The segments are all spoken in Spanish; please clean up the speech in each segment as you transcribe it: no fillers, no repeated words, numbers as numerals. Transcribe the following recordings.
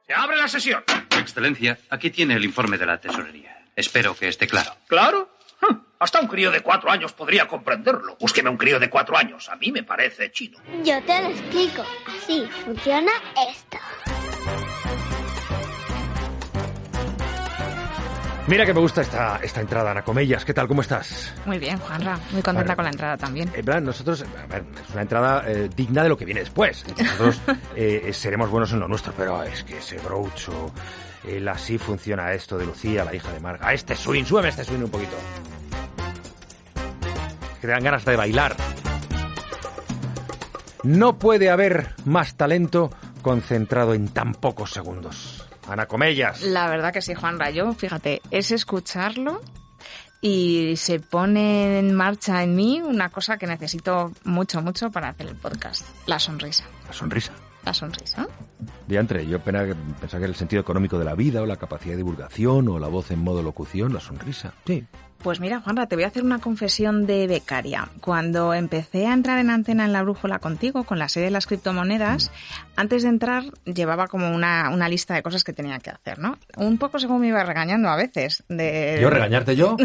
Se abre la sesión. Excelencia, aquí tiene el informe de la tesorería. Espero que esté claro. ¿Claro? Hasta un crío de 4 años podría comprenderlo. Búsqueme un crío de 4 años. A mí me parece chino. Yo te lo explico. Así funciona esto. Mira que me gusta esta entrada, Ana Comellas. ¿Qué tal? ¿Cómo estás? Muy bien, Juanra. Muy contenta con la entrada también. En plan, nosotros, es una entrada digna de lo que viene después. Nosotros seremos buenos en lo nuestro, pero es que ese Groucho, así funciona esto de Lucía, la hija de Marga. Este swing, súbeme este swing un poquito. Es que te dan ganas de bailar. No puede haber más talento concentrado en tan pocos segundos. Ana Comellas. La verdad que sí, Juanra. Yo, fíjate, es escucharlo y se pone en marcha en mí una cosa que necesito mucho, mucho para hacer el podcast. La sonrisa. ¿La sonrisa? La sonrisa. Diantre, yo pensaba que era el sentido económico de la vida, o la capacidad de divulgación, o la voz en modo locución, la sonrisa. Sí. Pues mira, Juanra, te voy a hacer una confesión de becaria. Cuando empecé a entrar en Antena en la Brújula contigo, con la serie de las criptomonedas, antes de entrar llevaba como una lista de cosas que tenía que hacer, ¿no? Un poco según me iba regañando a veces. ¿Yo regañarte yo?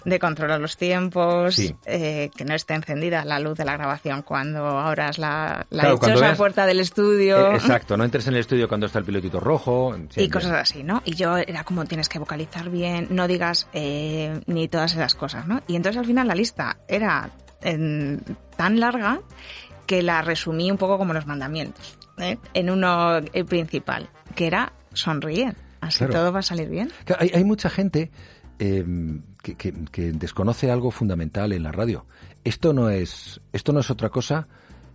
De controlar los tiempos, sí. Que no esté encendida la luz de la grabación cuando abras la claro, dichosa puerta del estudio. Exacto, no entres en el estudio cuando está el pilotito rojo. Sí, y cosas así, ¿no? Y yo era como, tienes que vocalizar bien, no digas ni todas esas cosas, ¿no? Y entonces al final la lista era tan larga que la resumí un poco como los mandamientos, en uno principal, que era sonríe, así claro. Todo va a salir bien. Claro, hay mucha gente que desconoce algo fundamental en la radio. Esto no es otra cosa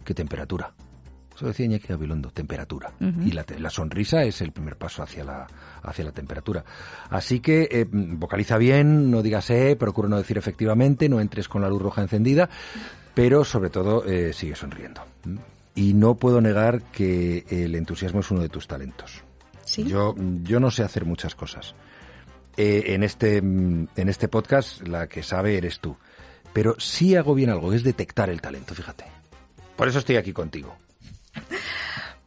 que temperatura. Eso decía Iñaki Gabilondo, temperatura. Uh-huh. Y la sonrisa es el primer paso hacia la temperatura. Así que vocaliza bien, no digas procura no decir efectivamente, no entres con la luz roja encendida, pero sobre todo sigue sonriendo. Y no puedo negar que el entusiasmo es uno de tus talentos. ¿Sí? Yo no sé hacer muchas cosas. En este podcast la que sabe eres tú. Pero sí hago bien algo, es detectar el talento, fíjate. Por eso estoy aquí contigo.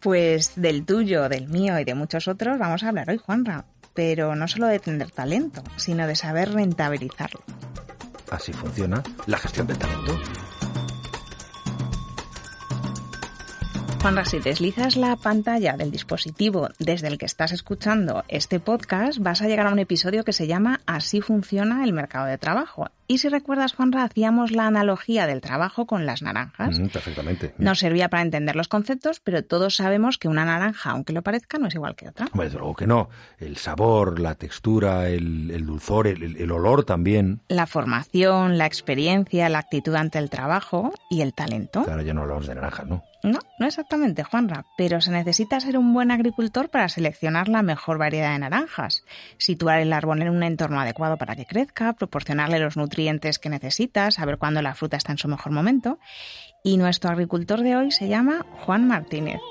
Pues del tuyo, del mío y de muchos otros vamos a hablar hoy, Juanra. Pero no solo de tener talento, sino de saber rentabilizarlo. Así funciona la gestión del talento. Juanra, si deslizas la pantalla del dispositivo desde el que estás escuchando este podcast, vas a llegar a un episodio que se llama Así funciona el mercado de trabajo. Y si recuerdas, Juanra, hacíamos la analogía del trabajo con las naranjas. Perfectamente. Nos servía para entender los conceptos, pero todos sabemos que una naranja, aunque lo parezca, no es igual que otra. Desde luego que no. El sabor, la textura, el dulzor, el olor también. La formación, la experiencia, la actitud ante el trabajo y el talento. Claro, ya no hablamos de naranjas, ¿no? No exactamente, Juanra, pero se necesita ser un buen agricultor para seleccionar la mejor variedad de naranjas, situar el árbol en un entorno adecuado para que crezca, proporcionarle los nutrientes que necesita, saber cuándo la fruta está en su mejor momento. Y nuestro agricultor de hoy se llama Juan Martínez.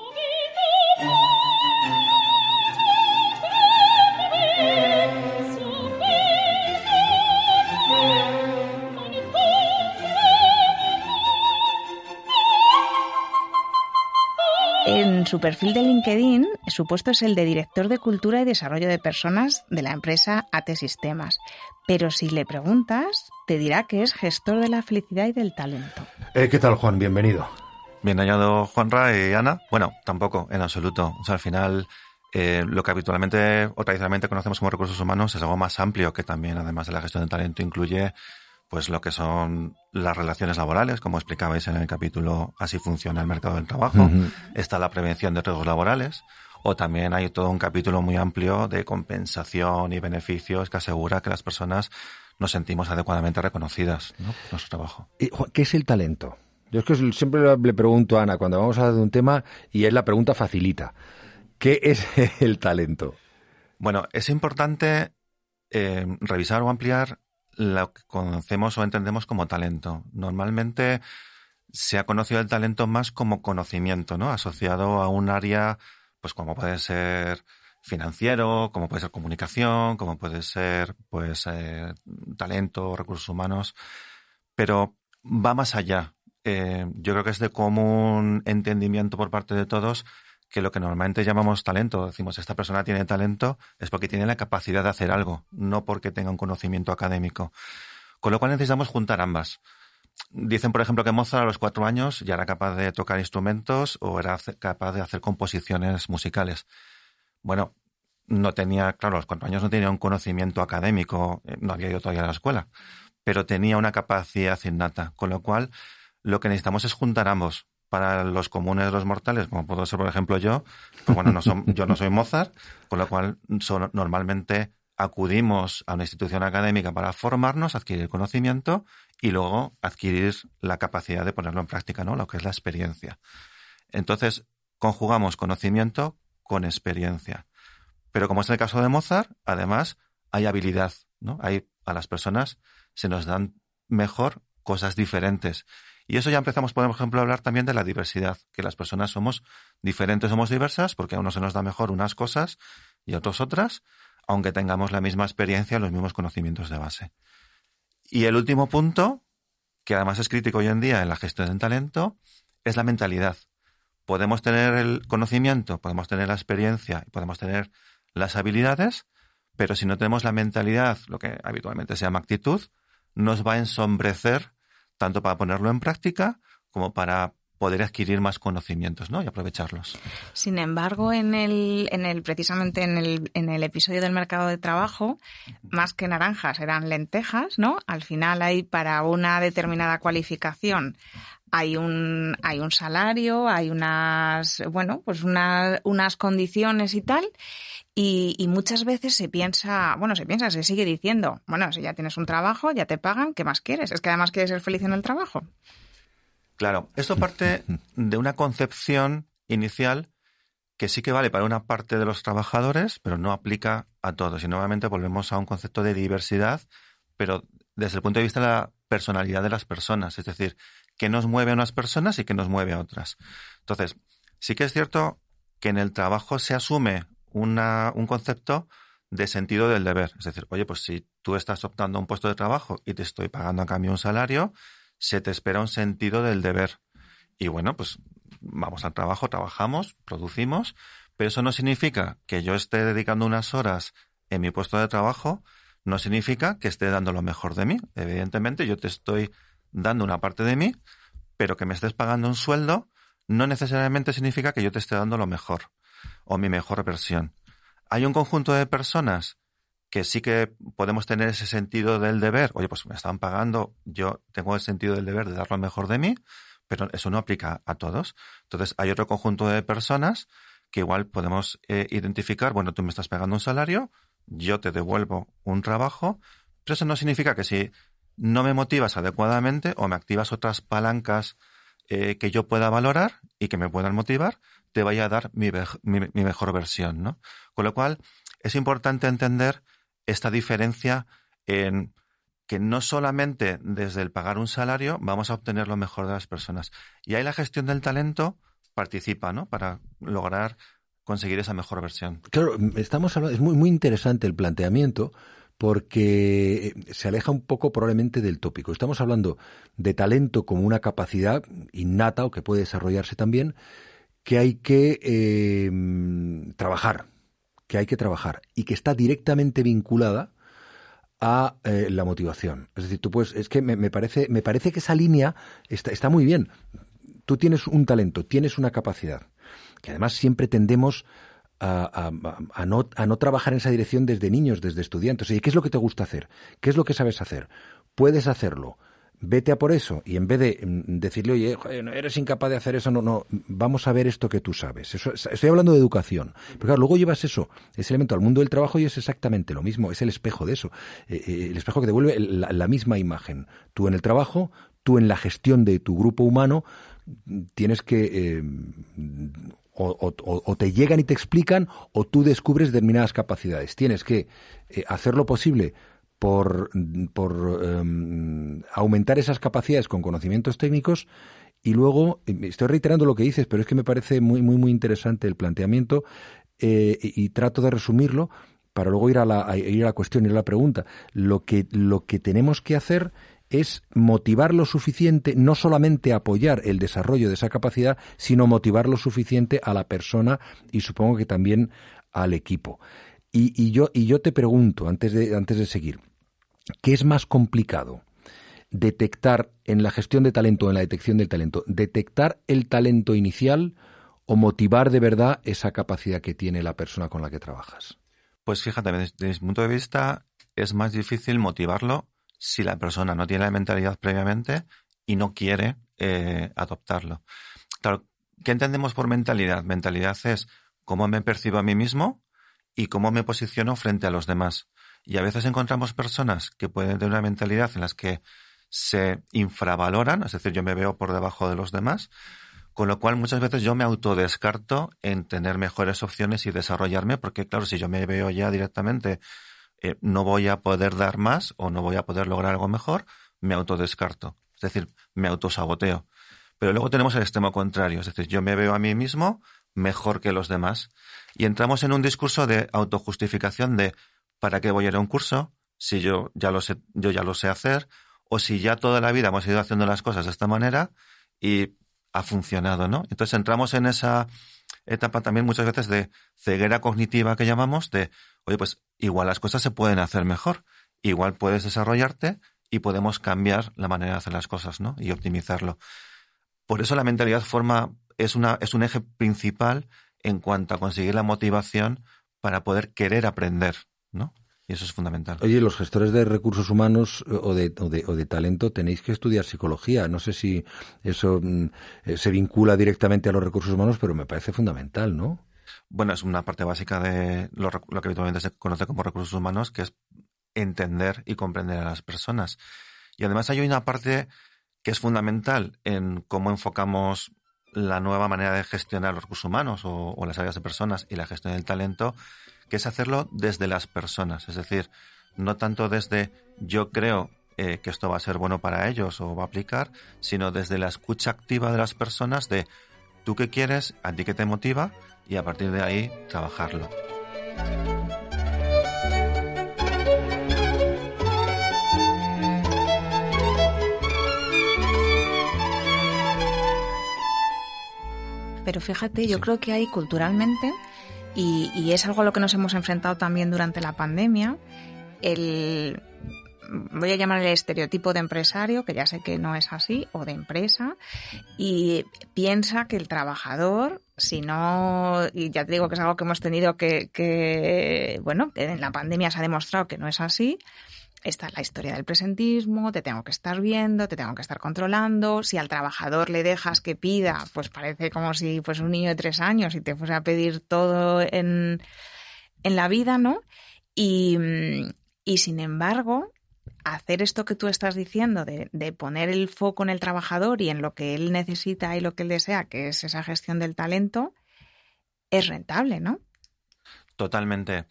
En su perfil de LinkedIn, su puesto es el de Director de Cultura y Desarrollo de Personas de la empresa AT Sistemas. Pero si le preguntas, te dirá que es gestor de la felicidad y del talento. ¿Qué tal, Juan? Bienvenido. Bien hallado, Juanra y Ana. Bueno, tampoco, en absoluto. O sea, al final, lo que habitualmente o tradicionalmente conocemos como recursos humanos es algo más amplio que también, además de la gestión del talento, incluye pues lo que son las relaciones laborales, como explicabais en el capítulo Así funciona el mercado del trabajo. Uh-huh. Está la prevención de riesgos laborales, o también hay todo un capítulo muy amplio de compensación y beneficios que asegura que las personas nos sentimos adecuadamente reconocidas, ¿no? Por nuestro trabajo. ¿Qué es el talento? Yo es que siempre le pregunto a Ana cuando vamos a hablar de un tema y es la pregunta facilita. ¿Qué es el talento? Bueno, es importante revisar o ampliar lo que conocemos o entendemos como talento. Normalmente se ha conocido el talento más como conocimiento, ¿no? Asociado a un área, pues como puede ser financiero, como puede ser comunicación, como puede ser, pues, talento, recursos humanos. Pero va más allá. Yo creo que es de común entendimiento por parte de todos que lo que normalmente llamamos talento, decimos esta persona tiene talento, es porque tiene la capacidad de hacer algo, no porque tenga un conocimiento académico. Con lo cual necesitamos juntar ambas. Dicen, por ejemplo, que Mozart a los 4 años ya era capaz de tocar instrumentos o era capaz de hacer composiciones musicales. Bueno, no tenía, claro, a los 4 años no tenía un conocimiento académico, no había ido todavía a la escuela, pero tenía una capacidad innata, con lo cual lo que necesitamos es juntar ambos. Para los comunes de los mortales, como puedo ser, por ejemplo, yo, pues bueno, yo no soy Mozart, con lo cual normalmente acudimos a una institución académica para formarnos, adquirir conocimiento y luego adquirir la capacidad de ponerlo en práctica, ¿no? Lo que es la experiencia. Entonces, conjugamos conocimiento con experiencia. Pero como es el caso de Mozart, además hay habilidad, ¿no? A las personas se nos dan mejor cosas diferentes. Y eso ya empezamos, por ejemplo, a hablar también de la diversidad, que las personas somos diferentes, somos diversas, porque a unos se nos da mejor unas cosas y a otros otras, aunque tengamos la misma experiencia, los mismos conocimientos de base. Y el último punto, que además es crítico hoy en día en la gestión del talento, es la mentalidad. Podemos tener el conocimiento, podemos tener la experiencia y podemos tener las habilidades, pero si no tenemos la mentalidad, lo que habitualmente se llama actitud, nos va a ensombrecer tanto para ponerlo en práctica como para poder adquirir más conocimientos, ¿no? Y aprovecharlos. Sin embargo, precisamente en el episodio del mercado de trabajo, más que naranjas eran lentejas, ¿no? Al final hay para una determinada cualificación hay un salario, hay unas condiciones y tal. Y muchas veces se sigue diciendo, bueno, si ya tienes un trabajo, ya te pagan, ¿qué más quieres? Es que además quieres ser feliz en el trabajo. Claro, esto parte de una concepción inicial que sí que vale para una parte de los trabajadores, pero no aplica a todos. Y nuevamente volvemos a un concepto de diversidad, pero desde el punto de vista de la personalidad de las personas, es decir, qué nos mueve a unas personas y qué nos mueve a otras. Entonces, sí que es cierto que en el trabajo se asume un concepto de sentido del deber. Es decir, oye, pues si tú estás optando a un puesto de trabajo y te estoy pagando a cambio un salario, se te espera un sentido del deber. Y bueno, pues vamos al trabajo, trabajamos, producimos, pero eso no significa que yo esté dedicando unas horas en mi puesto de trabajo, no significa que esté dando lo mejor de mí. Evidentemente yo te estoy dando una parte de mí, pero que me estés pagando un sueldo no necesariamente significa que yo te esté dando lo mejor o mi mejor versión. Hay un conjunto de personas que sí que podemos tener ese sentido del deber. Oye, pues me están pagando, yo tengo el sentido del deber de dar lo mejor de mí, pero eso no aplica a todos. Entonces hay otro conjunto de personas que igual podemos identificar, bueno, tú me estás pagando un salario, yo te devuelvo un trabajo, pero eso no significa que si no me motivas adecuadamente o me activas otras palancas que yo pueda valorar y que me puedan motivar, te vaya a dar mi mejor versión, ¿no? Con lo cual, es importante entender esta diferencia en que no solamente desde el pagar un salario vamos a obtener lo mejor de las personas. Y ahí la gestión del talento participa, ¿no? Para lograr conseguir esa mejor versión. Claro, estamos hablando, es muy, muy interesante el planteamiento, porque se aleja un poco probablemente del tópico. Estamos hablando de talento como una capacidad innata o que puede desarrollarse también, que hay que trabajar y que está directamente vinculada a la motivación. Es decir, tú puedes, es que me parece que esa línea está muy bien. Tú tienes un talento, tienes una capacidad, que además siempre tendemos a no trabajar en esa dirección desde niños, desde estudiantes. Oye, ¿qué es lo que te gusta hacer? ¿Qué es lo que sabes hacer? Puedes hacerlo. Vete a por eso. Y en vez de decirle, oye, joder, no eres incapaz de hacer eso, no, vamos a ver esto que tú sabes. Eso, estoy hablando de educación. Pero claro, luego llevas ese elemento al mundo del trabajo y es exactamente lo mismo. Es el espejo de eso. El espejo que devuelve la misma imagen. Tú en el trabajo, tú en la gestión de tu grupo humano, tienes que... O te llegan y te explican, o tú descubres determinadas capacidades. Tienes que hacer lo posible por aumentar esas capacidades con conocimientos técnicos, y luego, estoy reiterando lo que dices, pero es que me parece muy, muy, muy interesante el planteamiento, y trato de resumirlo para luego ir a la cuestión, ir a la pregunta. Lo que tenemos que hacer es motivar lo suficiente, no solamente apoyar el desarrollo de esa capacidad, sino motivar lo suficiente a la persona y supongo que también al equipo. Y yo te pregunto, antes de seguir, ¿qué es más complicado? Detectar en la gestión de talento, en la detección del talento, detectar el talento inicial o motivar de verdad esa capacidad que tiene la persona con la que trabajas. Pues fíjate, desde mi punto de vista es más difícil motivarlo si la persona no tiene la mentalidad previamente y no quiere adoptarlo. Claro, ¿qué entendemos por mentalidad? Mentalidad es cómo me percibo a mí mismo y cómo me posiciono frente a los demás. Y a veces encontramos personas que pueden tener una mentalidad en las que se infravaloran, es decir, yo me veo por debajo de los demás, con lo cual muchas veces yo me autodescarto en tener mejores opciones y desarrollarme, porque claro, si yo me veo ya directamente no voy a poder dar más o no voy a poder lograr algo mejor, me autodescarto, es decir, me autosaboteo. Pero luego tenemos el extremo contrario, es decir, yo me veo a mí mismo mejor que los demás y entramos en un discurso de autojustificación de ¿para qué voy a ir a un curso? Si yo ya lo sé hacer, o si ya toda la vida hemos ido haciendo las cosas de esta manera y ha funcionado, ¿no? Entonces entramos en esa etapa también muchas veces de ceguera cognitiva que llamamos, de, oye, pues igual las cosas se pueden hacer mejor, igual puedes desarrollarte y podemos cambiar la manera de hacer las cosas, ¿no? Y optimizarlo. Por eso la mentalidad es un eje principal en cuanto a conseguir la motivación para poder querer aprender, ¿no? Y eso es fundamental. Oye, los gestores de recursos humanos o de talento tenéis que estudiar psicología. No sé si eso se vincula directamente a los recursos humanos, pero me parece fundamental, ¿no? Bueno, es una parte básica de lo que habitualmente se conoce como recursos humanos, que es entender y comprender a las personas. Y además hay una parte que es fundamental en cómo enfocamos la nueva manera de gestionar los recursos humanos o las áreas de personas y la gestión del talento, que es hacerlo desde las personas. Es decir, no tanto desde yo creo que esto va a ser bueno para ellos o va a aplicar, sino desde la escucha activa de las personas de tú qué quieres, a ti qué te motiva y a partir de ahí trabajarlo. Pero fíjate, yo creo que hay culturalmente, y es algo a lo que nos hemos enfrentado también durante la pandemia, voy a llamar el estereotipo de empresario, que ya sé que no es así, o de empresa, y piensa que el trabajador, si no, y ya te digo que es algo que hemos tenido que en la pandemia se ha demostrado que no es así. Está la historia del presentismo, te tengo que estar viendo, te tengo que estar controlando. Si al trabajador le dejas que pida, pues parece como si fuese un niño de 3 años y te fuese a pedir todo en la vida, ¿no? Y sin embargo, hacer esto que tú estás diciendo de poner el foco en el trabajador y en lo que él necesita y lo que él desea, que es esa gestión del talento, es rentable, ¿no? Totalmente.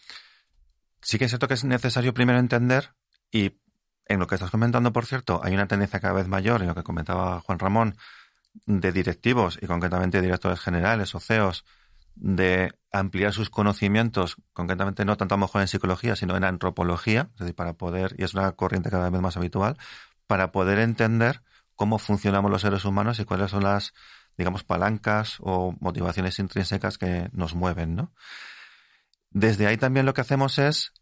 Sí que es cierto que es necesario primero entender. Y en lo que estás comentando, por cierto, hay una tendencia cada vez mayor, en lo que comentaba Juan Ramón, de directivos y concretamente directores generales o CEOs, de ampliar sus conocimientos, concretamente no tanto a lo mejor en psicología, sino en antropología, es decir, para poder, y es una corriente cada vez más habitual, para poder entender cómo funcionamos los seres humanos y cuáles son las, digamos, palancas o motivaciones intrínsecas que nos mueven, ¿no? Desde ahí también lo que hacemos es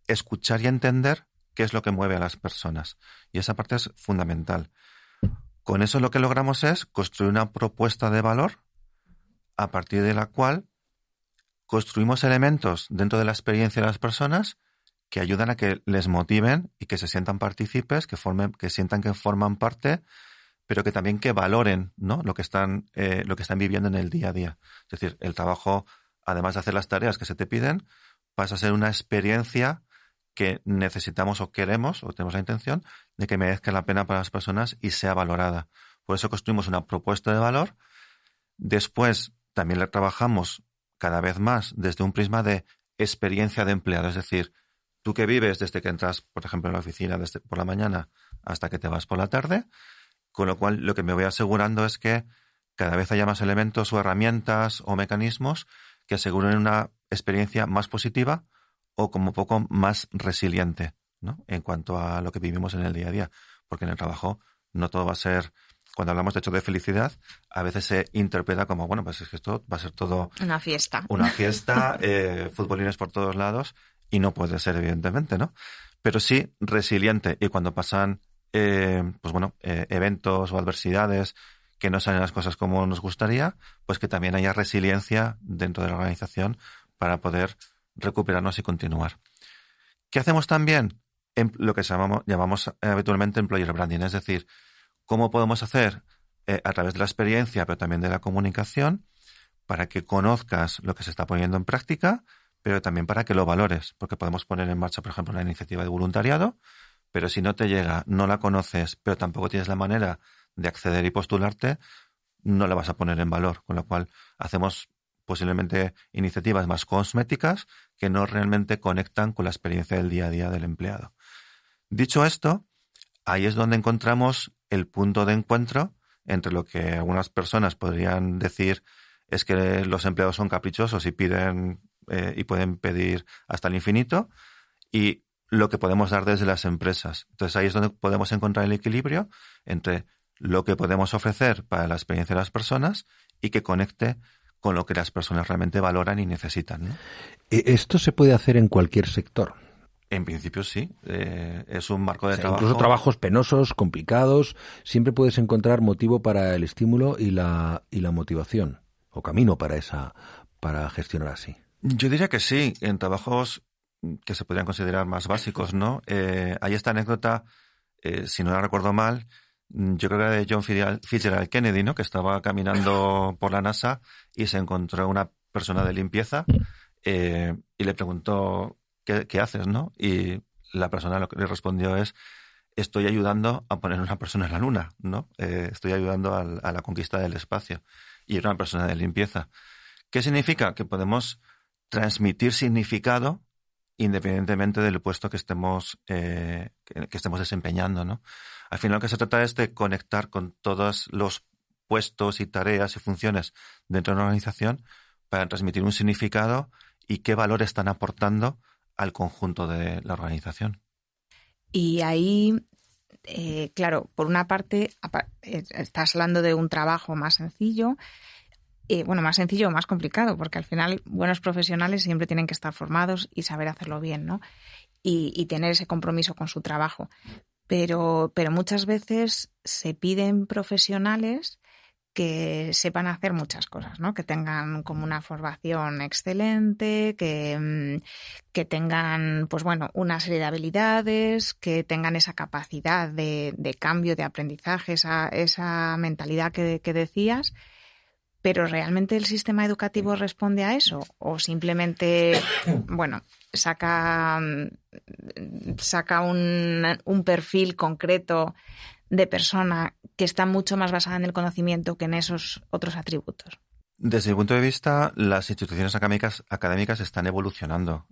escuchar y entender qué es lo que mueve a las personas. Y esa parte es fundamental. Con eso lo que logramos es construir una propuesta de valor a partir de la cual construimos elementos dentro de la experiencia de las personas que ayudan a que les motiven y que se sientan partícipes, que sientan que forman parte, pero que también que valoren, ¿no? lo que están viviendo en el día a día. Es decir, el trabajo, además de hacer las tareas que se te piden, pasa a ser una experiencia que necesitamos o queremos o tenemos la intención de que merezca la pena para las personas y sea valorada. Por eso construimos una propuesta de valor. Después también la trabajamos cada vez más desde un prisma de experiencia de empleado. Es decir, tú que vives desde que entras, por ejemplo, en la oficina desde por la mañana hasta que te vas por la tarde, con lo cual lo que me voy asegurando es que cada vez haya más elementos o herramientas o mecanismos que aseguren una experiencia más positiva o como poco más resiliente, ¿no? En cuanto a lo que vivimos en el día a día. Porque en el trabajo no todo va a ser, cuando hablamos de hecho de felicidad, a veces se interpreta como, bueno, pues es que esto va a ser todo Una fiesta. Una fiesta, futbolines por todos lados, y no puede ser, evidentemente, ¿no? Pero sí resiliente, y cuando pasan, eventos o adversidades que no salen las cosas como nos gustaría, pues que también haya resiliencia dentro de la organización para poder recuperarnos y continuar. ¿Qué hacemos también? Lo que llamamos habitualmente employer branding, es decir, cómo podemos hacer a través de la experiencia, pero también de la comunicación, para que conozcas lo que se está poniendo en práctica, pero también para que lo valores, porque podemos poner en marcha, por ejemplo, una iniciativa de voluntariado, pero si no te llega, no la conoces, pero tampoco tienes la manera de acceder y postularte, no la vas a poner en valor, con lo cual hacemos posiblemente iniciativas más cosméticas que no realmente conectan con la experiencia del día a día del empleado. Dicho esto, ahí es donde encontramos el punto de encuentro entre lo que algunas personas podrían decir es que los empleados son caprichosos y piden y pueden pedir hasta el infinito, y lo que podemos dar desde las empresas. Entonces ahí es donde podemos encontrar el equilibrio entre lo que podemos ofrecer para la experiencia de las personas y que conecte con lo que las personas realmente valoran y necesitan, ¿no? ¿Esto se puede hacer en cualquier sector? En principio sí, es un marco de trabajo. Incluso trabajos penosos, complicados, siempre puedes encontrar motivo para el estímulo y la motivación, o camino para gestionar así. Yo diría que sí, en trabajos que se podrían considerar más básicos, ¿no? Hay esta anécdota, si no la recuerdo mal, yo creo que era de John Fitzgerald Kennedy, ¿no? Que estaba caminando por la NASA y se encontró una persona de limpieza y le preguntó, ¿qué haces, no? Y la persona lo que le respondió es, estoy ayudando a poner una persona en la luna, ¿no? Estoy ayudando a la conquista del espacio. Y era una persona de limpieza. ¿Qué significa? Que podemos transmitir significado independientemente del puesto que estemos desempeñando, ¿no? Al final lo que se trata es de conectar con todos los puestos y tareas y funciones dentro de una organización para transmitir un significado y qué valor están aportando al conjunto de la organización. Y ahí, claro, por una parte, estás hablando de un trabajo más sencillo, más sencillo o más complicado, porque al final buenos profesionales siempre tienen que estar formados y saber hacerlo bien, ¿no? Y tener ese compromiso con su trabajo. Pero muchas veces se piden profesionales que sepan hacer muchas cosas, ¿no? Que tengan como una formación excelente, que tengan, pues bueno, una serie de habilidades, que tengan esa capacidad de cambio, de aprendizaje, esa mentalidad que decías. ¿Pero realmente el sistema educativo responde a eso? ¿O simplemente, bueno, saca un perfil concreto de persona que está mucho más basada en el conocimiento que en esos otros atributos? Desde mi punto de vista, las instituciones académicas están evolucionando.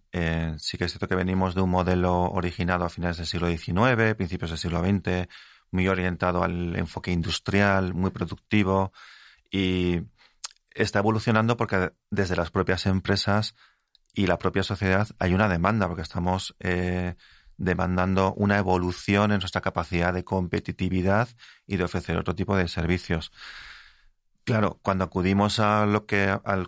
Sí que es cierto que venimos de un modelo originado a finales del siglo XIX, principios del siglo XX, muy orientado al enfoque industrial, muy productivo, y está evolucionando porque desde las propias empresas y la propia sociedad hay una demanda, porque estamos demandando una evolución en nuestra capacidad de competitividad y de ofrecer otro tipo de servicios. Claro, cuando acudimos al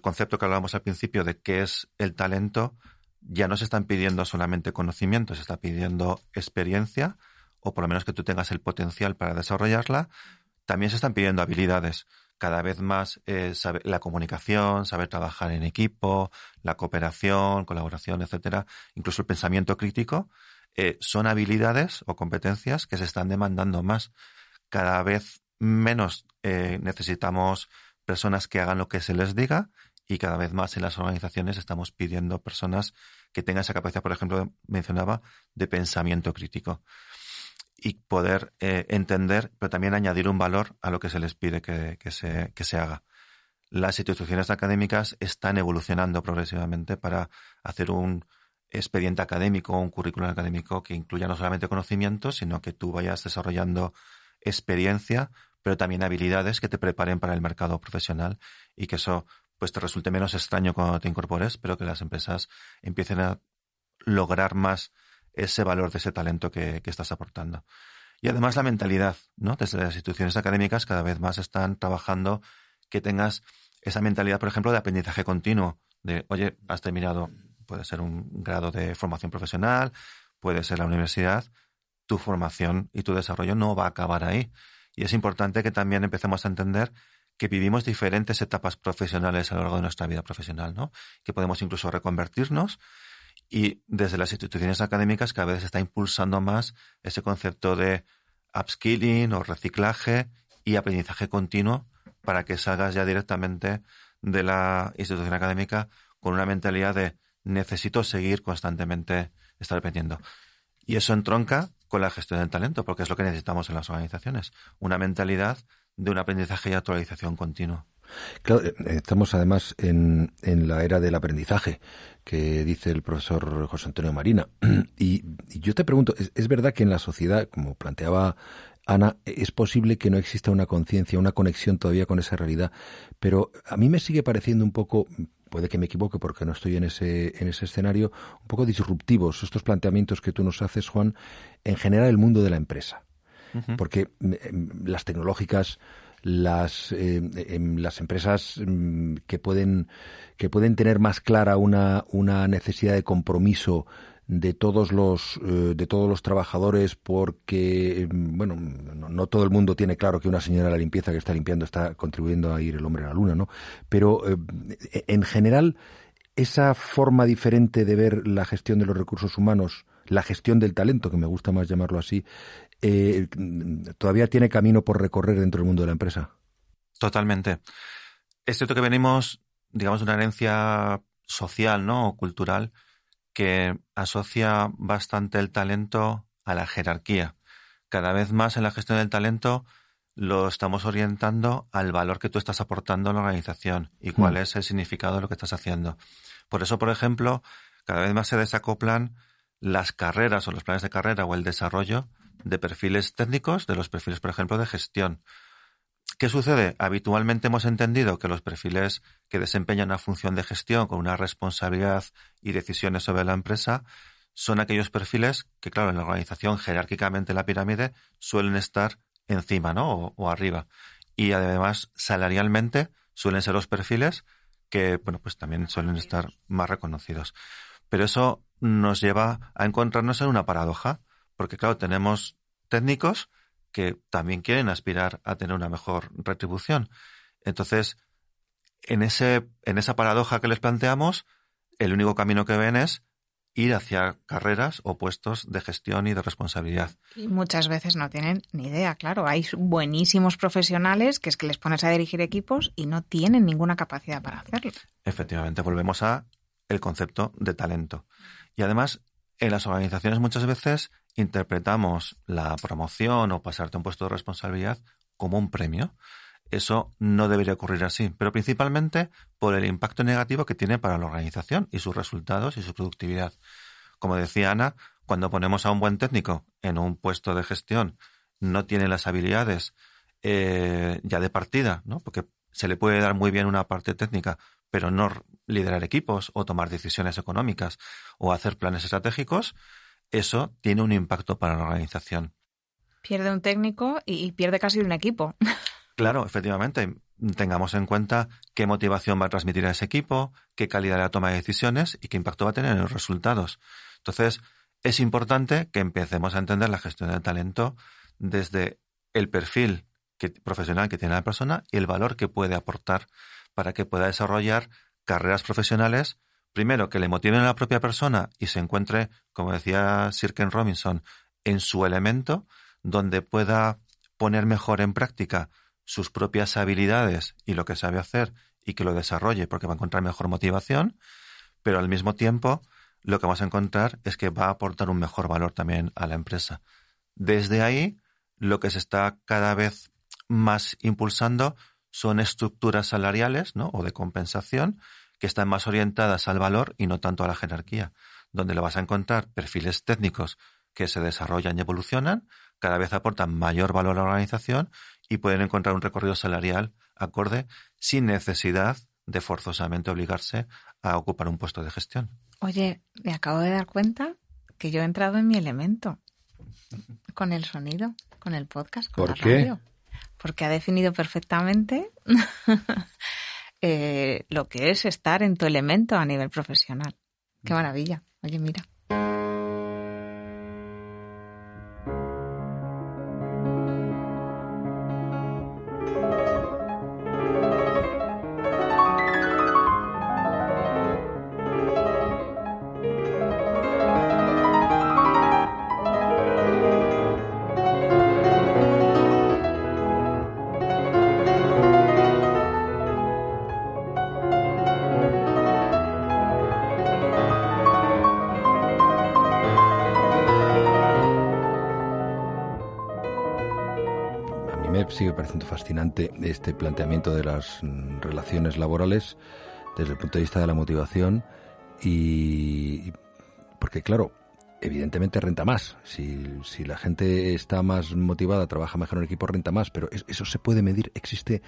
concepto que hablábamos al principio de qué es el talento, ya no se están pidiendo solamente conocimientos, se está pidiendo experiencia, o por lo menos que tú tengas el potencial para desarrollarla. También se están pidiendo habilidades. Cada vez más la comunicación, saber trabajar en equipo, la cooperación, colaboración, etcétera, incluso el pensamiento crítico, son habilidades o competencias que se están demandando más. Cada vez menos necesitamos personas que hagan lo que se les diga, y cada vez más en las organizaciones estamos pidiendo personas que tengan esa capacidad, por ejemplo, mencionaba, de pensamiento crítico. Y poder entender, pero también añadir un valor a lo que se les pide que se haga. Las instituciones académicas están evolucionando progresivamente para hacer un expediente académico, un currículum académico que incluya no solamente conocimientos, sino que tú vayas desarrollando experiencia, pero también habilidades que te preparen para el mercado profesional, y que eso pues te resulte menos extraño cuando te incorpores, pero que las empresas empiecen a lograr más ese valor de ese talento que estás aportando. Y además la mentalidad, ¿no? Desde las instituciones académicas cada vez más están trabajando que tengas esa mentalidad, por ejemplo, de aprendizaje continuo, de, oye, has terminado, puede ser un grado de formación profesional, puede ser la universidad, tu formación y tu desarrollo no va a acabar ahí. Y es importante que también empecemos a entender que vivimos diferentes etapas profesionales a lo largo de nuestra vida profesional, ¿no? Que podemos incluso reconvertirnos, y desde las instituciones académicas cada vez se está impulsando más ese concepto de upskilling o reciclaje y aprendizaje continuo para que salgas ya directamente de la institución académica con una mentalidad de necesito seguir constantemente estar aprendiendo. Y eso entronca con la gestión del talento, porque es lo que necesitamos en las organizaciones, una mentalidad de un aprendizaje y actualización continuo. Claro, estamos además en la era del aprendizaje, que dice el profesor José Antonio Marina. Y yo te pregunto, ¿es verdad que en la sociedad, como planteaba Ana, es posible que no exista una conciencia, una conexión todavía con esa realidad? Pero a mí me sigue pareciendo un poco, puede que me equivoque porque no estoy en ese escenario, un poco disruptivos estos planteamientos que tú nos haces, Juan, en general el mundo de la empresa. Uh-huh. Porque las tecnológicas, las empresas que pueden tener más clara una necesidad de compromiso de todos los trabajadores, porque bueno, no todo el mundo tiene claro que una señora de la limpieza que está limpiando está contribuyendo a ir el hombre a la luna, ¿no? Pero en general esa forma diferente de ver la gestión de los recursos humanos, la gestión del talento, que me gusta más llamarlo así, todavía tiene camino por recorrer dentro del mundo de la empresa. Totalmente. Es cierto que venimos, digamos, de una herencia social, ¿no? O cultural, que asocia bastante el talento a la jerarquía. Cada vez más en la gestión del talento lo estamos orientando al valor que tú estás aportando a la organización y cuál es el significado de lo que estás haciendo. Por eso, por ejemplo, cada vez más se desacoplan las carreras o los planes de carrera o el desarrollo de perfiles técnicos de los perfiles, por ejemplo, de gestión. ¿Qué sucede? Habitualmente hemos entendido que los perfiles que desempeñan una función de gestión con una responsabilidad y decisiones sobre la empresa son aquellos perfiles que, claro, en la organización, jerárquicamente en la pirámide, suelen estar encima, ¿no? O arriba. Y además, salarialmente, suelen ser los perfiles que, bueno, pues también suelen estar más reconocidos. Pero eso nos lleva a encontrarnos en una paradoja, porque, claro, tenemos técnicos que también quieren aspirar a tener una mejor retribución. Entonces, en esa paradoja que les planteamos, el único camino que ven es ir hacia carreras o puestos de gestión y de responsabilidad. Y muchas veces no tienen ni idea, claro. Hay buenísimos profesionales que es que les pones a dirigir equipos y no tienen ninguna capacidad para hacerlo. Efectivamente, volvemos a el concepto de talento. Y además, en las organizaciones muchas veces interpretamos la promoción o pasarte a un puesto de responsabilidad como un premio. Eso no debería ocurrir así, pero principalmente por el impacto negativo que tiene para la organización y sus resultados y su productividad. Como decía Ana, cuando ponemos a un buen técnico en un puesto de gestión, no tiene las habilidades ya de partida, ¿no? Porque se le puede dar muy bien una parte técnica, pero no liderar equipos o tomar decisiones económicas o hacer planes estratégicos. Eso tiene un impacto para la organización. Pierde un técnico y pierde casi un equipo. Claro, efectivamente. Tengamos en cuenta qué motivación va a transmitir a ese equipo, qué calidad de la toma de decisiones y qué impacto va a tener en los resultados. Entonces, es importante que empecemos a entender la gestión del talento desde el perfil profesional que tiene la persona y el valor que puede aportar para que pueda desarrollar carreras profesionales, primero, que le motiven a la propia persona y se encuentre, como decía Sir Ken Robinson, en su elemento, donde pueda poner mejor en práctica sus propias habilidades y lo que sabe hacer y que lo desarrolle porque va a encontrar mejor motivación, pero al mismo tiempo lo que vamos a encontrar es que va a aportar un mejor valor también a la empresa. Desde ahí, lo que se está cada vez más impulsando son estructuras salariales, ¿no? O de compensación que están más orientadas al valor y no tanto a la jerarquía, donde lo vas a encontrar perfiles técnicos que se desarrollan y evolucionan, cada vez aportan mayor valor a la organización y pueden encontrar un recorrido salarial acorde sin necesidad de forzosamente obligarse a ocupar un puesto de gestión. Oye, me acabo de dar cuenta que yo he entrado en mi elemento con el sonido, con el podcast, con ¿Por la qué? radio. Porque ha definido perfectamente lo que es estar en tu elemento a nivel profesional. Qué maravilla. Oye, mira. Me sigue pareciendo fascinante este planteamiento de las relaciones laborales desde el punto de vista de la motivación y porque claro, evidentemente renta más. Si la gente está más motivada, trabaja mejor en equipo, renta más, pero eso se puede medir. Existe.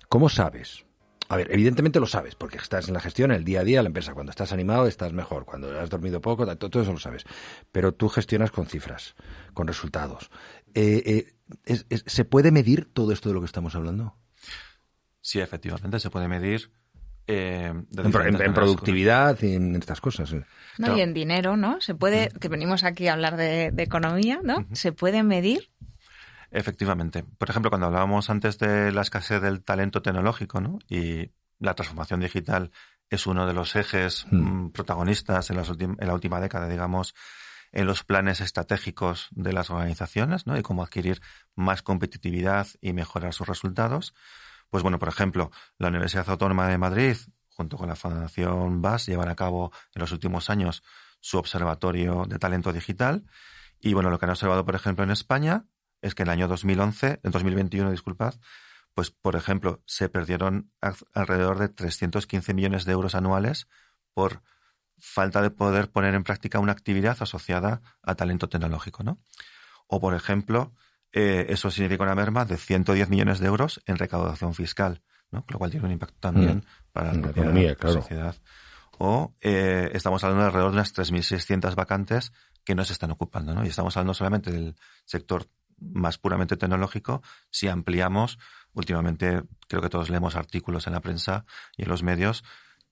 ¿Cómo sabes? A ver, evidentemente lo sabes, porque estás en la gestión, en el día a día, la empresa. Cuando estás animado, estás mejor. Cuando has dormido poco, todo eso lo sabes. Pero tú gestionas con cifras, con resultados. ¿Se puede medir todo esto de lo que estamos hablando? Sí, efectivamente, se puede medir en productividad y en estas cosas. No, Claro. y en dinero, ¿no? Se puede, que venimos aquí a hablar de economía, ¿no? Se puede medir. Efectivamente. Por ejemplo, cuando hablábamos antes de la escasez del talento tecnológico, ¿no? Y la transformación digital es uno de los ejes protagonistas en la última década, digamos, en los planes estratégicos de las organizaciones, ¿no? Y cómo adquirir más competitividad y mejorar sus resultados. Pues bueno, por ejemplo, la Universidad Autónoma de Madrid, junto con la Fundación BAS, llevan a cabo en los últimos años su observatorio de talento digital. Y bueno, lo que han observado, por ejemplo, en España es que en el año 2021, pues por ejemplo, se perdieron alrededor de 315 millones de euros anuales por falta de poder poner en práctica una actividad asociada a talento tecnológico, ¿no? O, por ejemplo, eso significa una merma de 110 millones de euros en recaudación fiscal, ¿no? Lo cual tiene un impacto también para la economía, claro. Sociedad. O estamos hablando de alrededor de unas 3.600 vacantes que no se están ocupando, ¿no? Y estamos hablando solamente del sector más puramente tecnológico. Si ampliamos, últimamente creo que todos leemos artículos en la prensa y en los medios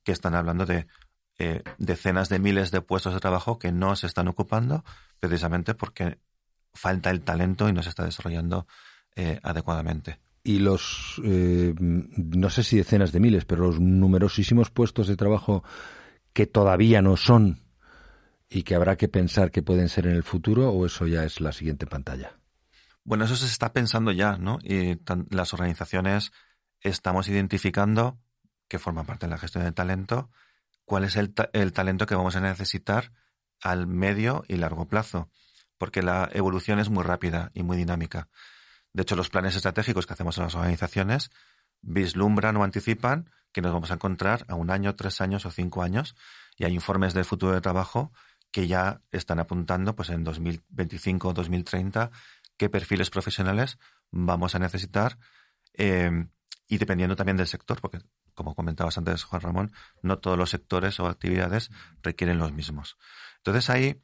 que están hablando de decenas de miles de puestos de trabajo que no se están ocupando precisamente porque falta el talento y no se está desarrollando adecuadamente. Y los, no sé si decenas de miles, pero los numerosísimos puestos de trabajo que todavía no son y que habrá que pensar que pueden ser en el futuro, ¿o eso ya es la siguiente pantalla? Bueno, eso se está pensando ya, ¿no? Y las organizaciones estamos identificando, que forman parte de la gestión de talento, cuál es el talento que vamos a necesitar al medio y largo plazo, porque la evolución es muy rápida y muy dinámica. De hecho, los planes estratégicos que hacemos en las organizaciones vislumbran o anticipan que nos vamos a encontrar a 1 año, 3 años o 5 años, y hay informes del futuro de trabajo que ya están apuntando pues en 2025 o 2030 qué perfiles profesionales vamos a necesitar y dependiendo también del sector, porque como comentabas antes, Juan Ramón, no todos los sectores o actividades requieren los mismos. Entonces ahí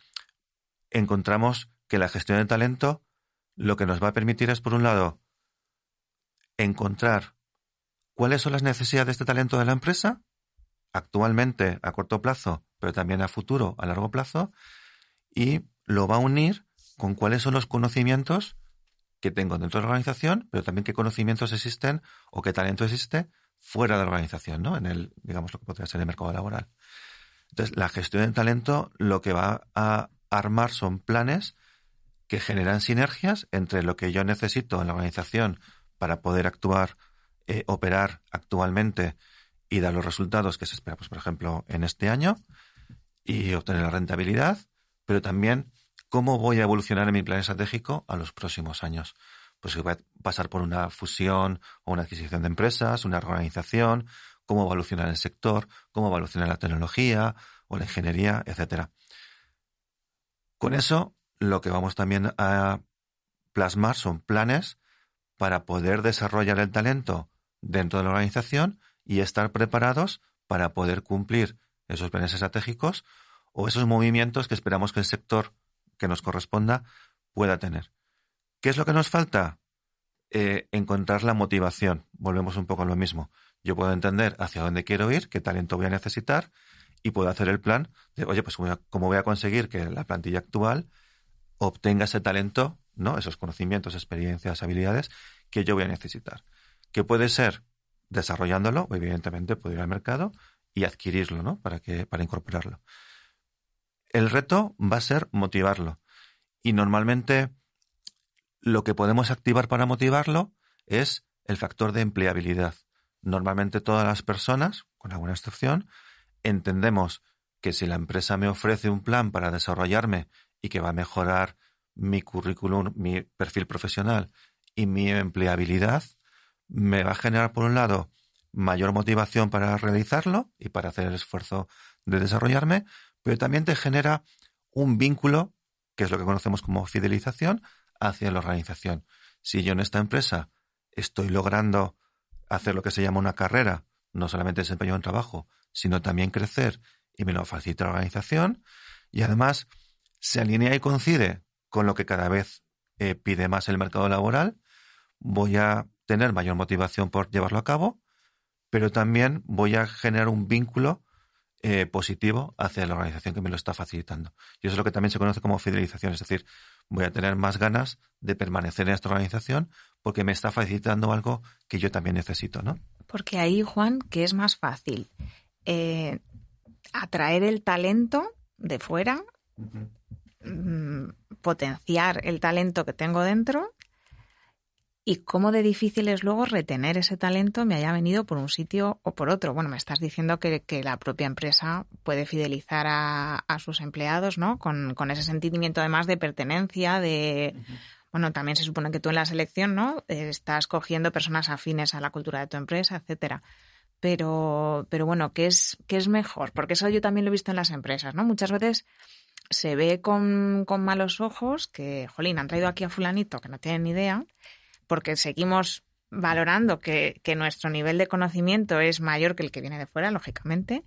encontramos que la gestión de talento lo que nos va a permitir es, por un lado, encontrar cuáles son las necesidades de talento de la empresa, actualmente a corto plazo, pero también a futuro, a largo plazo, y lo va a unir con cuáles son los conocimientos que tengo dentro de la organización, pero también qué conocimientos existen o qué talento existe fuera de la organización, ¿no? En el, digamos, lo que podría ser el mercado laboral. Entonces, la gestión del talento lo que va a armar son planes que generan sinergias entre lo que yo necesito en la organización para poder actuar, operar actualmente y dar los resultados que se espera, pues, por ejemplo, en este año y obtener la rentabilidad, pero también cómo voy a evolucionar en mi plan estratégico a los próximos años. Pues voy a pasar por una fusión o una adquisición de empresas, una reorganización, cómo va a evolucionar el sector, cómo va a evolucionar la tecnología o la ingeniería, etcétera. Con eso, lo que vamos también a plasmar son planes para poder desarrollar el talento dentro de la organización y estar preparados para poder cumplir esos planes estratégicos o esos movimientos que esperamos que el sector que nos corresponda pueda tener. ¿Qué es lo que nos falta? Encontrar la motivación. Volvemos un poco a lo mismo. Yo puedo entender hacia dónde quiero ir, qué talento voy a necesitar y puedo hacer el plan de, oye, pues cómo voy a conseguir que la plantilla actual obtenga ese talento, ¿no? Esos conocimientos, experiencias, habilidades que yo voy a necesitar. Que puede ser desarrollándolo, o evidentemente puedo ir al mercado y adquirirlo, ¿no? Para incorporarlo. El reto va a ser motivarlo. Y normalmente lo que podemos activar para motivarlo es el factor de empleabilidad. Normalmente todas las personas, con alguna excepción, entendemos que si la empresa me ofrece un plan para desarrollarme y que va a mejorar mi currículum, mi perfil profesional y mi empleabilidad, me va a generar, por un lado, mayor motivación para realizarlo y para hacer el esfuerzo de desarrollarme, pero también te genera un vínculo, que es lo que conocemos como fidelización, hacia la organización. Si yo en esta empresa estoy logrando hacer lo que se llama una carrera, no solamente desempeñar un trabajo, sino también crecer, y me lo facilita la organización, y además se alinea y coincide con lo que cada vez pide más el mercado laboral, voy a tener mayor motivación por llevarlo a cabo, pero también voy a generar un vínculo positivo hacia la organización que me lo está facilitando. Y eso es lo que también se conoce como fidelización, es decir, voy a tener más ganas de permanecer en esta organización porque me está facilitando algo que yo también necesito, ¿no? Porque ahí, Juan, ¿qué es más fácil? Atraer el talento de fuera, potenciar el talento que tengo dentro, y cómo de difícil es luego retener ese talento, me haya venido por un sitio o por otro. Bueno, me estás diciendo que la propia empresa puede fidelizar a sus empleados, ¿no? Con ese sentimiento además de pertenencia, de... Bueno, también se supone que tú en la selección, ¿no? Estás cogiendo personas afines a la cultura de tu empresa, etcétera. Pero bueno, ¿qué es mejor? Porque eso yo también lo he visto en las empresas, ¿no? Muchas veces se ve con malos ojos que, jolín, han traído aquí a fulanito que no tienen ni idea, porque seguimos valorando que nuestro nivel de conocimiento es mayor que el que viene de fuera, lógicamente,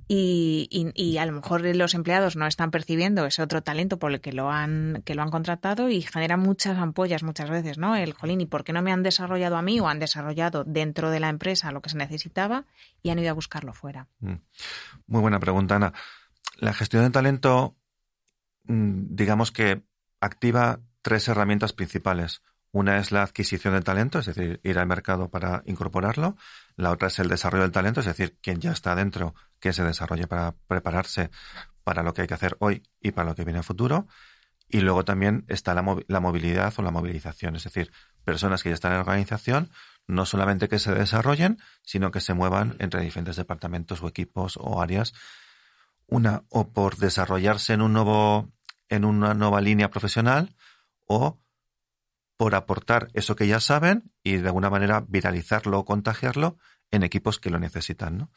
y a lo mejor los empleados no están percibiendo ese otro talento por el que lo han contratado, y genera muchas ampollas muchas veces, ¿no? El jolín, ¿y por qué no me han desarrollado a mí o han desarrollado dentro de la empresa lo que se necesitaba y han ido a buscarlo fuera? Muy buena pregunta, Ana. La gestión de talento, digamos que activa 3 herramientas principales. Una es la adquisición del talento, es decir, ir al mercado para incorporarlo. La otra es el desarrollo del talento, es decir, quien ya está dentro, que se desarrolle para prepararse para lo que hay que hacer hoy y para lo que viene a futuro. Y luego también está la movilidad o la movilización, es decir, personas que ya están en la organización, no solamente que se desarrollen, sino que se muevan entre diferentes departamentos o equipos o áreas. Una, o por desarrollarse en una nueva línea profesional, o por aportar eso que ya saben y de alguna manera viralizarlo o contagiarlo en equipos que lo necesitan, ¿no?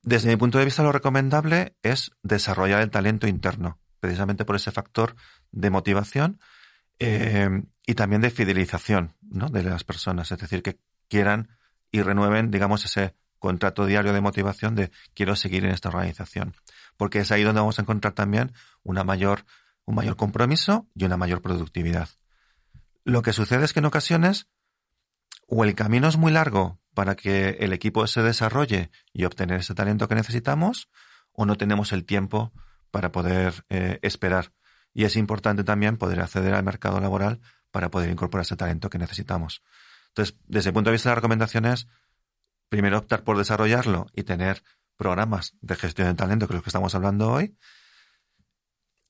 Desde mi punto de vista, lo recomendable es desarrollar el talento interno, precisamente por ese factor de motivación y también de fidelización, ¿no? De las personas, es decir, que quieran y renueven, digamos, ese contrato diario de motivación de quiero seguir en esta organización, porque es ahí donde vamos a encontrar también un mayor compromiso y una mayor productividad. Lo que sucede es que en ocasiones o el camino es muy largo para que el equipo se desarrolle y obtener ese talento que necesitamos, o no tenemos el tiempo para poder esperar. Y es importante también poder acceder al mercado laboral para poder incorporar ese talento que necesitamos. Entonces, desde el punto de vista de las recomendaciones, primero optar por desarrollarlo y tener programas de gestión de talento, que es lo que estamos hablando hoy,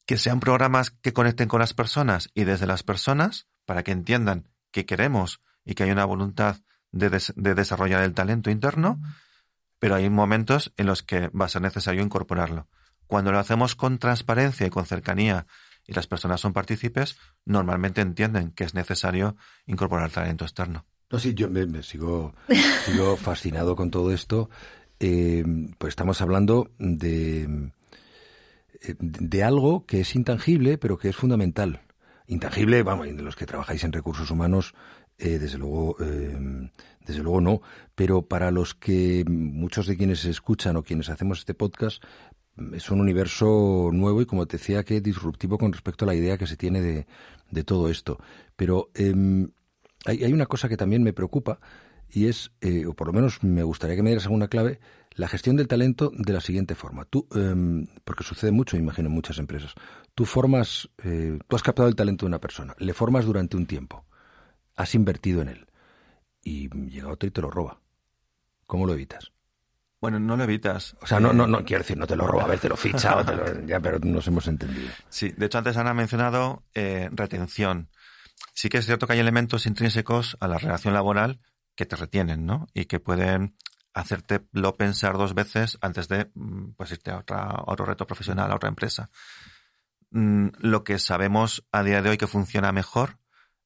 que sean programas que conecten con las personas y desde las personas, para que entiendan que queremos y que hay una voluntad de desarrollar el talento interno, pero hay momentos en los que va a ser necesario incorporarlo. Cuando lo hacemos con transparencia y con cercanía y las personas son partícipes, normalmente entienden que es necesario incorporar talento externo. No, sí, yo me sigo fascinado con todo esto. Pues estamos hablando de algo que es intangible, pero que es fundamental. Intangible, vamos, de los que trabajáis en recursos humanos, desde luego no, pero para los que muchos de quienes escuchan o quienes hacemos este podcast, es un universo nuevo y, como te decía, que disruptivo con respecto a la idea que se tiene de todo esto. Pero hay una cosa que también me preocupa y es, o por lo menos me gustaría que me dieras alguna clave, la gestión del talento de la siguiente forma. Tú, porque sucede mucho, imagino, en muchas empresas. Tú has captado el talento de una persona, le formas durante un tiempo, has invertido en él y llega otro y te lo roba. ¿Cómo lo evitas? Bueno, no lo evitas. O sea, no quiero decir, no te lo roba, a ver, te lo ficha, ya, pero nos hemos entendido. Sí, de hecho antes Ana ha mencionado retención. Sí que es cierto que hay elementos intrínsecos a la relación laboral que te retienen, ¿no? Y que pueden hacértelo pensar 2 veces antes de pues irte a otro reto profesional, a otra empresa. Lo que sabemos a día de hoy que funciona mejor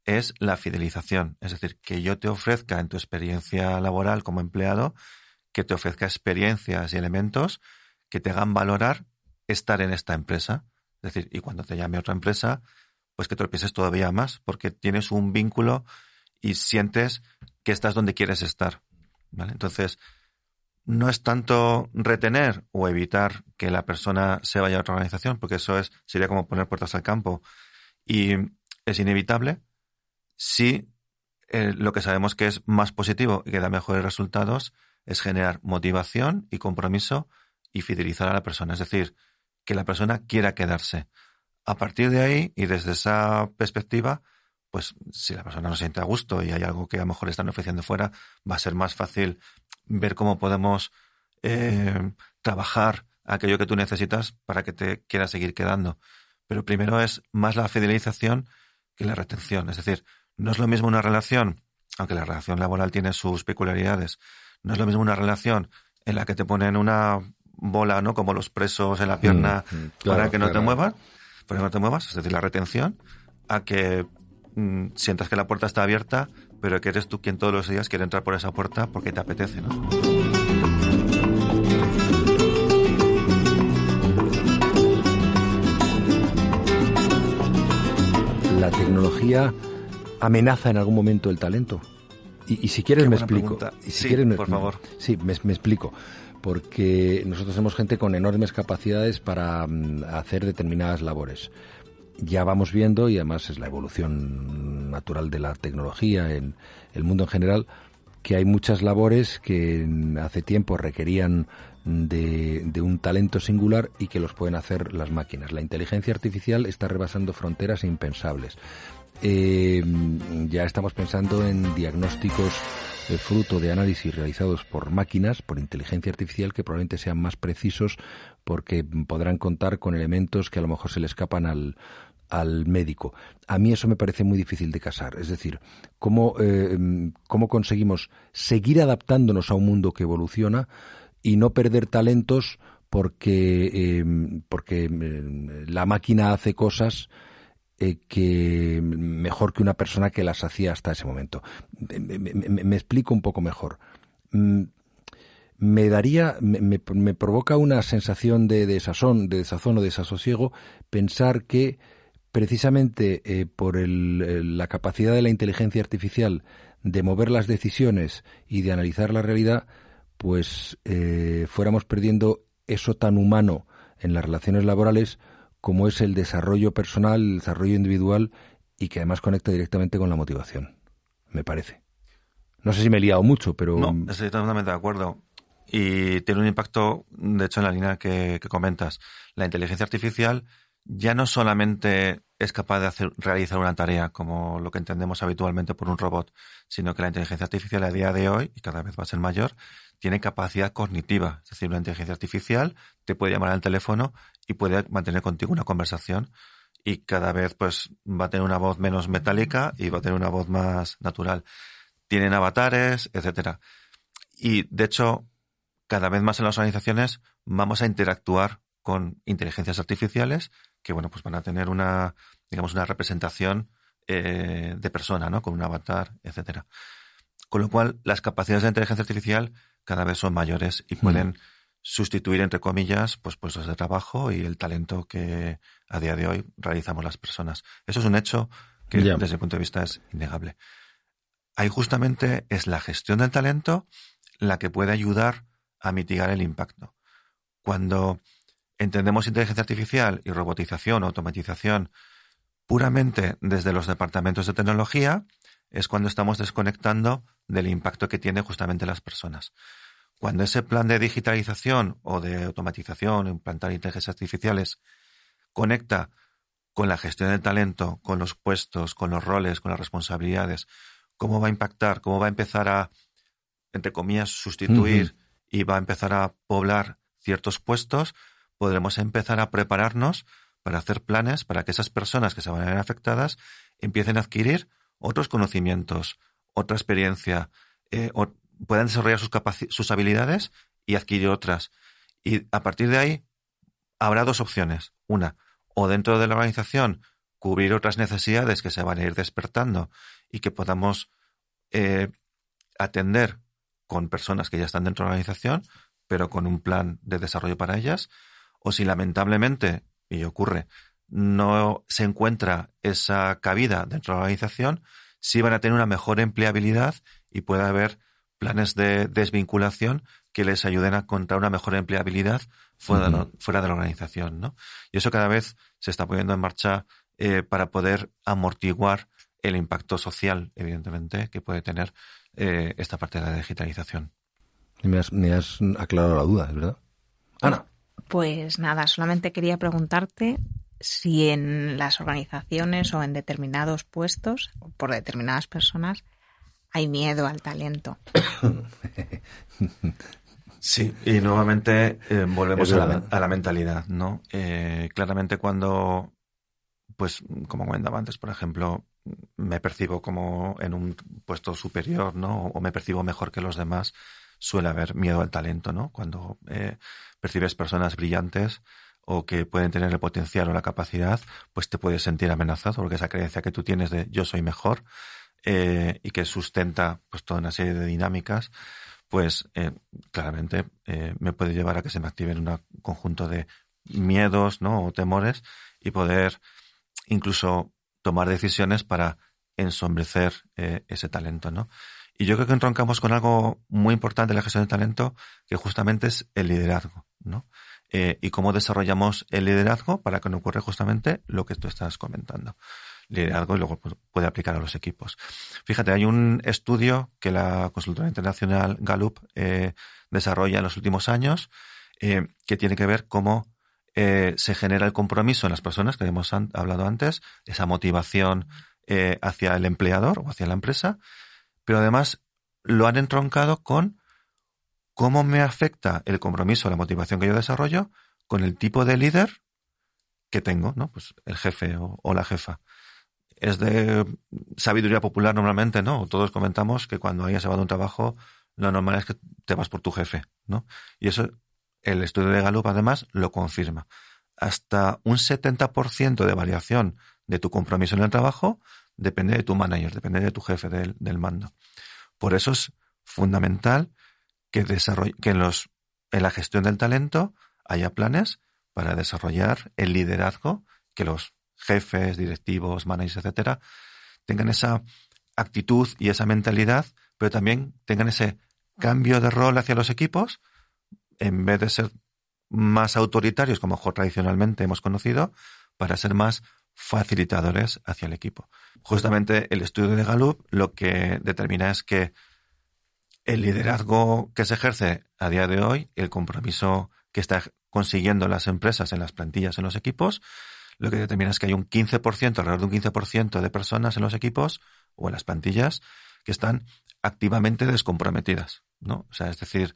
es la fidelización. Es decir, que yo te ofrezca en tu experiencia laboral como empleado, que te ofrezca experiencias y elementos que te hagan valorar estar en esta empresa. Es decir, y cuando te llame otra empresa, pues que te lo pienses todavía más, porque tienes un vínculo y sientes que estás donde quieres estar, ¿vale? Entonces, no es tanto retener o evitar que la persona se vaya a otra organización, porque eso sería como poner puertas al campo y es inevitable. Sí, lo que sabemos que es más positivo y que da mejores resultados es generar motivación y compromiso y fidelizar a la persona. Es decir, que la persona quiera quedarse. A partir de ahí y desde esa perspectiva, pues si la persona no se siente a gusto y hay algo que a lo mejor están ofreciendo fuera, va a ser más fácil ver cómo podemos trabajar aquello que tú necesitas para que te quieras seguir quedando. Pero primero es más la fidelización que la retención. Es decir, no es lo mismo una relación, aunque la relación laboral tiene sus peculiaridades, no es lo mismo una relación en la que te ponen una bola, ¿no? Como los presos en la pierna para que no te muevas, para que no te muevas, es decir, la retención, a que sientas que la puerta está abierta, pero que eres tú quien todos los días quiere entrar por esa puerta porque te apetece, ¿no? ¿La tecnología amenaza en algún momento el talento? Y si quieres me explico. Por favor. Sí, me explico. Porque nosotros somos gente con enormes capacidades para hacer determinadas labores. Ya vamos viendo, y además es la evolución natural de la tecnología en el mundo en general, que hay muchas labores que hace tiempo requerían de un talento singular y que los pueden hacer las máquinas. La inteligencia artificial está rebasando fronteras impensables. Ya estamos pensando en diagnósticos fruto de análisis realizados por máquinas, por inteligencia artificial, que probablemente sean más precisos porque podrán contar con elementos que a lo mejor se le escapan al médico. A mí eso me parece muy difícil de casar. Es decir, ¿cómo conseguimos seguir adaptándonos a un mundo que evoluciona y no perder talentos porque la máquina hace cosas que mejor que una persona que las hacía hasta ese momento? Me explico un poco mejor. Me provoca una sensación de desazón o desasosiego pensar que precisamente por la capacidad de la inteligencia artificial de mover las decisiones y de analizar la realidad, pues fuéramos perdiendo eso tan humano en las relaciones laborales como es el desarrollo personal, el desarrollo individual y que además conecta directamente con la motivación, me parece. No sé si me he liado mucho, pero... No, estoy totalmente de acuerdo. Y tiene un impacto, de hecho, en la línea que comentas. La inteligencia artificial ya no solamente es capaz de realizar una tarea como lo que entendemos habitualmente por un robot, sino que la inteligencia artificial a día de hoy, y cada vez va a ser mayor, tiene capacidad cognitiva. Es decir, una inteligencia artificial te puede llamar al teléfono y puede mantener contigo una conversación y cada vez pues va a tener una voz menos metálica y va a tener una voz más natural. Tienen avatares, etcétera. Y de hecho, cada vez más en las organizaciones vamos a interactuar con inteligencias artificiales que, bueno, pues van a tener una representación de persona, ¿no? Con un avatar, etcétera. Con lo cual, las capacidades de inteligencia artificial cada vez son mayores y pueden sustituir, entre comillas, pues puestos de trabajo y el talento que a día de hoy realizamos las personas. Eso es un hecho que desde el punto de vista es innegable. Ahí justamente es la gestión del talento la que puede ayudar a mitigar el impacto. Cuando entendemos inteligencia artificial y robotización, automatización puramente desde los departamentos de tecnología, es cuando estamos desconectando del impacto que tiene justamente las personas. Cuando ese plan de digitalización o de automatización, implantar inteligencias artificiales, conecta con la gestión del talento, con los puestos, con los roles, con las responsabilidades, cómo va a impactar, cómo va a empezar a, entre comillas, sustituir y va a empezar a poblar ciertos puestos, podremos empezar a prepararnos para hacer planes para que esas personas que se van a ver afectadas empiecen a adquirir otros conocimientos, otra experiencia, o puedan desarrollar sus habilidades y adquirir otras. Y a partir de ahí habrá dos opciones. Una, o dentro de la organización cubrir otras necesidades que se van a ir despertando y que podamos atender con personas que ya están dentro de la organización, pero con un plan de desarrollo para ellas. O si lamentablemente, y ocurre, no se encuentra esa cabida dentro de la organización, sí van a tener una mejor empleabilidad y puede haber planes de desvinculación que les ayuden a encontrar una mejor empleabilidad fuera de la organización, ¿no? Y eso cada vez se está poniendo en marcha para poder amortiguar el impacto social, evidentemente, que puede tener esta parte de la digitalización. Y me has aclarado la duda, ¿es verdad? Ana. Pues nada, solamente quería preguntarte si en las organizaciones o en determinados puestos, por determinadas personas, hay miedo al talento. Sí, y nuevamente volvemos a la mentalidad, ¿no? Claramente cuando, pues como comentaba antes, por ejemplo, me percibo como en un puesto superior, ¿no? O me percibo mejor que los demás, suele haber miedo al talento, ¿no? Cuando percibes personas brillantes o que pueden tener el potencial o la capacidad, pues te puedes sentir amenazado porque esa creencia que tú tienes de yo soy mejor y que sustenta pues toda una serie de dinámicas, pues claramente me puede llevar a que se me activen un conjunto de miedos, ¿no? O temores y poder incluso tomar decisiones para ensombrecer ese talento, ¿no? Y yo creo que entroncamos con algo muy importante en la gestión de talento, que justamente es el liderazgo, ¿no? Y cómo desarrollamos el liderazgo para que no ocurra justamente lo que tú estás comentando. Liderazgo y luego pues, puede aplicar a los equipos. Fíjate, hay un estudio que la consultora internacional Gallup desarrolla en los últimos años que tiene que ver cómo se genera el compromiso en las personas, que hemos hablado antes, esa motivación hacia el empleador o hacia la empresa, pero además lo han entroncado con cómo me afecta el compromiso, la motivación que yo desarrollo con el tipo de líder que tengo, ¿no? Pues el jefe o la jefa. Es de sabiduría popular normalmente, ¿no? Todos comentamos que cuando alguien se va de un trabajo, lo normal es que te vas por tu jefe, ¿no? Y eso, el estudio de Gallup además lo confirma. Hasta un 70% de variación de tu compromiso en el trabajo depende de tu manager, depende de tu jefe del mando. Por eso es fundamental que en la gestión del talento haya planes para desarrollar el liderazgo, que los jefes, directivos, managers, etcétera, tengan esa actitud y esa mentalidad, pero también tengan ese cambio de rol hacia los equipos, en vez de ser más autoritarios, como mejor tradicionalmente hemos conocido, para ser más facilitadores hacia el equipo. Justamente el estudio de Gallup lo que determina es que el liderazgo que se ejerce a día de hoy, el compromiso que está consiguiendo las empresas en las plantillas, en los equipos, lo que determina es que hay un 15%, alrededor de un 15% de personas en los equipos o en las plantillas que están activamente descomprometidas, ¿no? O sea, es decir...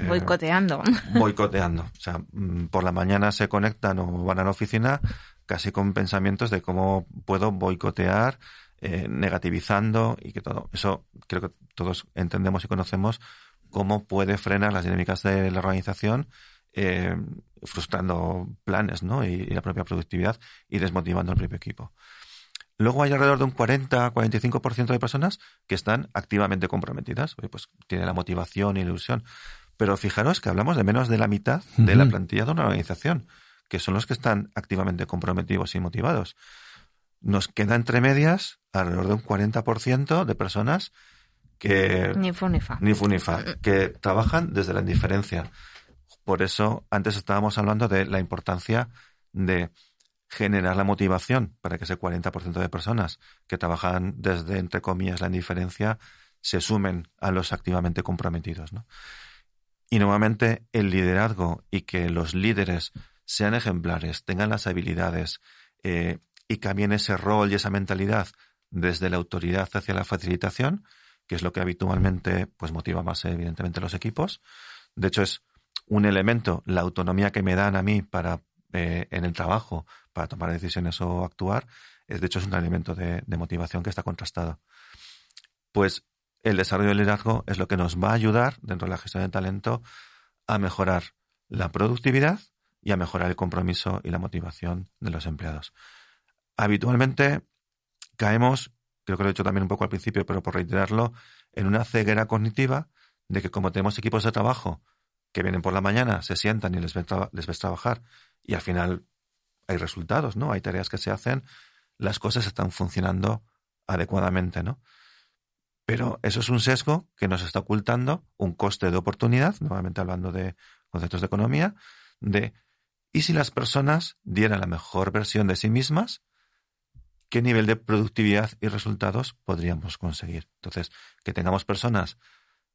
Boicoteando. Boicoteando. O sea, por la mañana se conectan o van a la oficina casi con pensamientos de cómo puedo boicotear, negativizando y que todo. Eso creo que todos entendemos y conocemos cómo puede frenar las dinámicas de la organización, frustrando planes, ¿no? Y la propia productividad y desmotivando al propio equipo. Luego hay alrededor de un 40-45% de personas que están activamente comprometidas. Pues tiene la motivación y la ilusión. Pero fijaros que hablamos de menos de la mitad de la plantilla de una organización, que son los que están activamente comprometidos y motivados. Nos queda entre medias alrededor de un 40% de personas que... Ni fu ni fa. Que trabajan desde la indiferencia. por eso antes estábamos hablando de la importancia de generar la motivación para que ese 40% de personas que trabajan desde, entre comillas, la indiferencia se sumen a los activamente comprometidos, ¿no? Y nuevamente el liderazgo y que los líderes sean ejemplares, tengan las habilidades y cambien ese rol y esa mentalidad desde la autoridad hacia la facilitación, que es lo que habitualmente pues motiva más evidentemente los equipos. De hecho, es un elemento, la autonomía que me dan a mí para en el trabajo, para tomar decisiones o actuar, de hecho es un elemento de motivación que está contrastado. Pues el desarrollo del liderazgo es lo que nos va a ayudar dentro de la gestión de talento a mejorar la productividad y a mejorar el compromiso y la motivación de los empleados. Habitualmente caemos, creo que lo he dicho también un poco al principio, pero por reiterarlo, en una ceguera cognitiva de que como tenemos equipos de trabajo que vienen por la mañana, se sientan y les ves trabajar y al final hay resultados, ¿no? Hay tareas que se hacen, las cosas están funcionando adecuadamente, ¿no? Pero eso es un sesgo que nos está ocultando un coste de oportunidad, nuevamente hablando de conceptos de economía, ¿y si las personas dieran la mejor versión de sí mismas? ¿Qué nivel de productividad y resultados podríamos conseguir? Entonces, que tengamos personas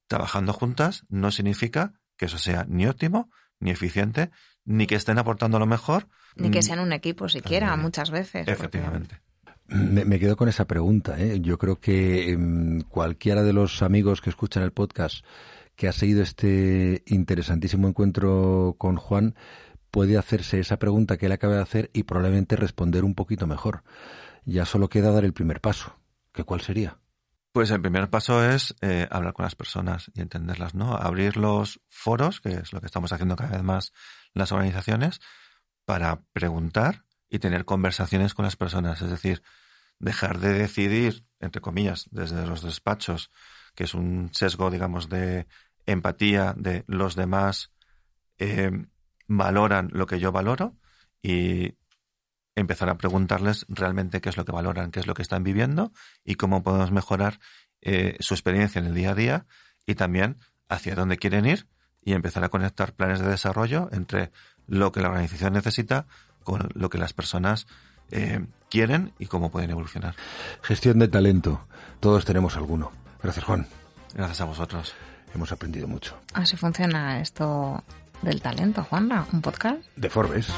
trabajando juntas no significa que eso sea ni óptimo, ni eficiente, ni que estén aportando lo mejor. Ni que sean un equipo siquiera, muchas veces. Efectivamente. Me quedo con esa pregunta, ¿eh? Yo creo que cualquiera de los amigos que escuchan el podcast que ha seguido este interesantísimo encuentro con Juan puede hacerse esa pregunta que él acaba de hacer y probablemente responder un poquito mejor. Ya solo queda dar el primer paso. ¿Qué cuál sería? Pues el primer paso es hablar con las personas y entenderlas, ¿no? Abrir los foros, que es lo que estamos haciendo cada vez más las organizaciones, para preguntar y tener conversaciones con las personas. Es decir, dejar de decidir, entre comillas, desde los despachos, que es un sesgo, digamos, de empatía, de los demás valoran lo que yo valoro, y empezar a preguntarles realmente qué es lo que valoran, qué es lo que están viviendo y cómo podemos mejorar su experiencia en el día a día y también hacia dónde quieren ir y empezar a conectar planes de desarrollo entre lo que la organización necesita con lo que las personas quieren y cómo pueden evolucionar. Gestión de talento. Todos tenemos alguno. Gracias, Juan. Gracias a vosotros. Hemos aprendido mucho. Así funciona esto del talento, Juanra. ¿Un podcast? De Forbes.